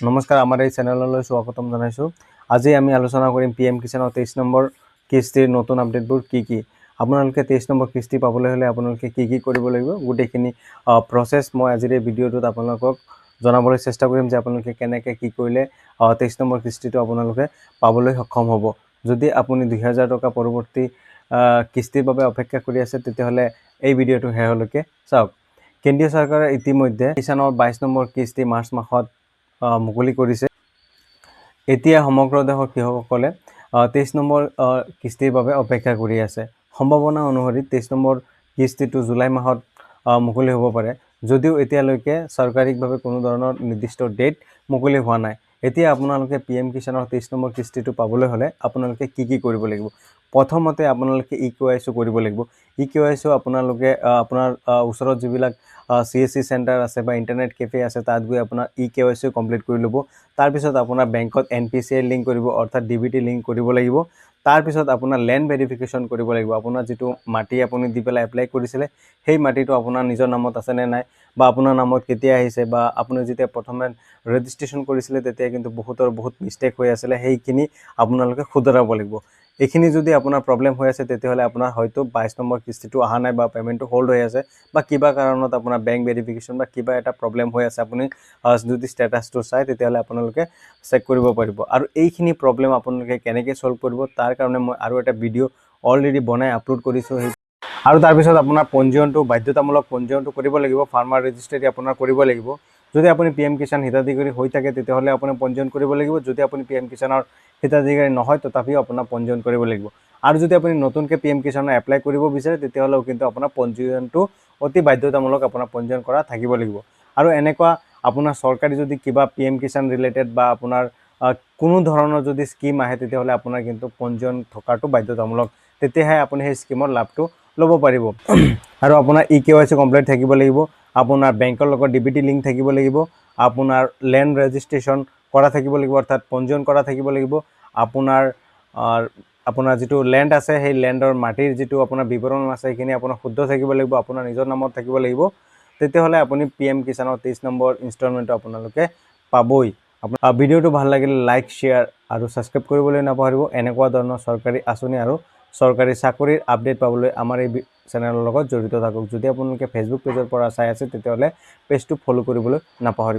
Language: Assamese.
নমস্কাৰ, আমাৰ এই চেনেললৈ স্বাগতম জনাইছোঁ। আজি আমি আলোচনা কৰিম PM কিষাণৰ 23 নম্বৰ কিস্তিৰ নতুন আপডেটবোৰ কি। আপোনালোকে 23 নম্বৰ কিস্তি পাবলৈ হ'লে আপোনালোকে কি কৰিব লাগিব, গোটেইখিনি প্ৰচেছ মই আজিৰ এই ভিডিঅ'টোত আপোনালোকক জনাবলৈ চেষ্টা কৰিম যে আপোনালোকে কেনেকৈ কি কৰিলে 23 নম্বৰ কিস্তিটো আপোনালোকে পাবলৈ সক্ষম হ'ব। যদি আপুনি 2000 টকা পৰৱৰ্তী কিস্তিৰ বাবে অপেক্ষা কৰি আছে, তেতিয়াহ'লে এই ভিডিঅ'টো শেষলৈকে চাওক। কেন্দ্ৰীয় চৰকাৰে ইতিমধ্যে কিষাণৰ 22 নম্বৰ কিস্তি মাৰ্চ মাহত মুকলি কৰিছে। এতিয়া সমগ্ৰ দেশৰ কৃষকসকলে 23 নম্বৰ কিস্তিৰ বাবে অপেক্ষা কৰি আছে। সম্ভাৱনা অনুসৰি 23 নম্বৰ কিস্তিটো জুলাই মাহত মুকলি হ'ব পাৰে, যদিও এতিয়ালৈকে চৰকাৰীভাৱে কোনো ধৰণৰ নিৰ্দিষ্ট ডেট মুকলি হোৱা নাই। এতিয়া আপোনালোকে PM কিষাণৰ 23 নম্বৰ কিস্তিটো পাবলৈ হ'লে আপোনালোকে কি কৰিব লাগিব। প্ৰথমতে আপোনালোকে EKYC কৰিব লাগিব। EKYC আপোনালোকে আপোনাৰ ওচৰত যিবিলাক CSC চেণ্টাৰ আছে বা ইণ্টাৰনেট কেফে আছে, তাত গৈ আপোনাৰ EKYC কমপ্লিট কৰি ল'ব। তাৰপিছত আপোনাৰ বেংকত NPCI লিংক কৰিব, অৰ্থাৎ DBT লিংক কৰিব লাগিব। তাৰপিছত আপোনাৰ লেণ্ড ভেৰিফিকেশ্যন কৰিব লাগিব। আপোনাৰ যিটো মাটি আপুনি দি পেলাই এপ্লাই কৰিছিলে, সেই মাটিটো আপোনাৰ নিজৰ নামত আছেনে নাই, বা আপোনাৰ নামত কেতিয়া আহিছে, বা আপুনি যেতিয়া প্ৰথমে ৰেজিষ্ট্ৰেশ্যন কৰিছিলে তেতিয়া কিন্তু বহুত মিষ্টেক হৈ আছিলে, সেইখিনি আপোনালোকে শুধৰাব লাগিব। এইখিনি যদি আপোনাৰ প্ৰব্লেম হৈ আছে, তেতিয়াহ'লে আপোনাৰ হয়তো 22 নম্বৰ কিস্তিটো অহা নাই, বা পে'মেণ্টটো হোল্ড হৈ আছে, বা কিবা কাৰণত আপোনাৰ বেংক ভেৰিফিকেশ্যন বা কিবা এটা প্ৰব্লেম হৈ আছে। আপুনি যদি ষ্টেটাছটো চাই, তেতিয়াহ'লে আপোনালোকে চেক কৰিব পাৰিব। আৰু এইখিনি প্ৰব্লেম আপোনালোকে কেনেকৈ ছল্ভ কৰিব, তাৰ কাৰণে মই আৰু এটা ভিডিঅ' অলৰেডি বনাই আপলোড কৰিছোঁ। আৰু তাৰপিছত আপোনাৰ পঞ্জীয়নটো বাধ্যতামূলক পঞ্জীয়নটো কৰিব লাগিব। ফাৰ্মাৰ ৰেজিষ্ট্ৰি আপোনাৰ কৰিব লাগিব। যদি আপুনি PM কিষাণ হিতাধিকাৰী হৈ থাকে, তেতিয়াহ'লে আপুনি পঞ্জীয়ন কৰিব লাগিব। যদি আপুনি PM কিষাণৰ হিতাধিকাৰী নহয়, তথাপিও আপোনাৰ পঞ্জীয়ন কৰিব লাগিব। আৰু যদি আপুনি নতুনকৈ PM কিষাণৰ এপ্লাই কৰিব বিচাৰে, তেতিয়াহ'লেও কিন্তু আপোনাৰ পঞ্জীয়নটো অতি বাধ্যতামূলক, আপোনাৰ পঞ্জীয়ন কৰা থাকিব লাগিব। আৰু এনেকুৱা আপোনাৰ চৰকাৰী যদি কিবা PM কিষাণ ৰিলেটেড বা আপোনাৰ কোনো ধৰণৰ যদি স্কিম আহে, তেতিয়াহ'লে আপোনাৰ কিন্তু পঞ্জীয়ন থকাটো বাধ্যতামূলক। তেতিয়াহে আপুনি সেই স্কিমৰ লাভটো ল'ব পাৰিব। আৰু আপোনাৰ EKYC কমপ্লিট থাকিব লাগিব। আপোনাৰ বেংকৰ লগত DBT লিংক থাকিব লাগিব। আপোনাৰ লেণ্ড ৰেজিষ্ট্ৰেশ্যন কৰা থাকিব লাগিব, অৰ্থাৎ পঞ্জীয়ন কৰা থাকিব লাগিব। আপোনাৰ যিটো লেণ্ড আছে, সেই লেণ্ডৰ মাটিৰ যিটো আপোনাৰ বিৱৰণ আছে, সেইখিনি আপোনাৰ শুদ্ধ থাকিব লাগিব, আপোনাৰ নিজৰ নামত থাকিব লাগিব। তেতিয়াহ'লে আপুনি PM কিষাণৰ 23 নম্বৰ ইনষ্টলমেণ্টটো আপোনালোকে পাবই। ভিডিঅ'টো ভাল লাগিলে লাইক, শ্বেয়াৰ আৰু ছাবস্ক্ৰাইব কৰিবলৈ নাপাহৰিব। এনেকুৱা ধৰণৰ চৰকাৰী আঁচনি আৰু চৰকাৰী চাকৰিৰ আপডেট পাবলৈ আমাৰ এই চেনেলৰ লগত জড়িত থাকক। যদি আপোনালোকে ফেচবুক পেজৰ পৰা চাই আছে, তেতিয়াহ'লে পেজটো ফ'ল' কৰিবলৈ নাপাহৰিব।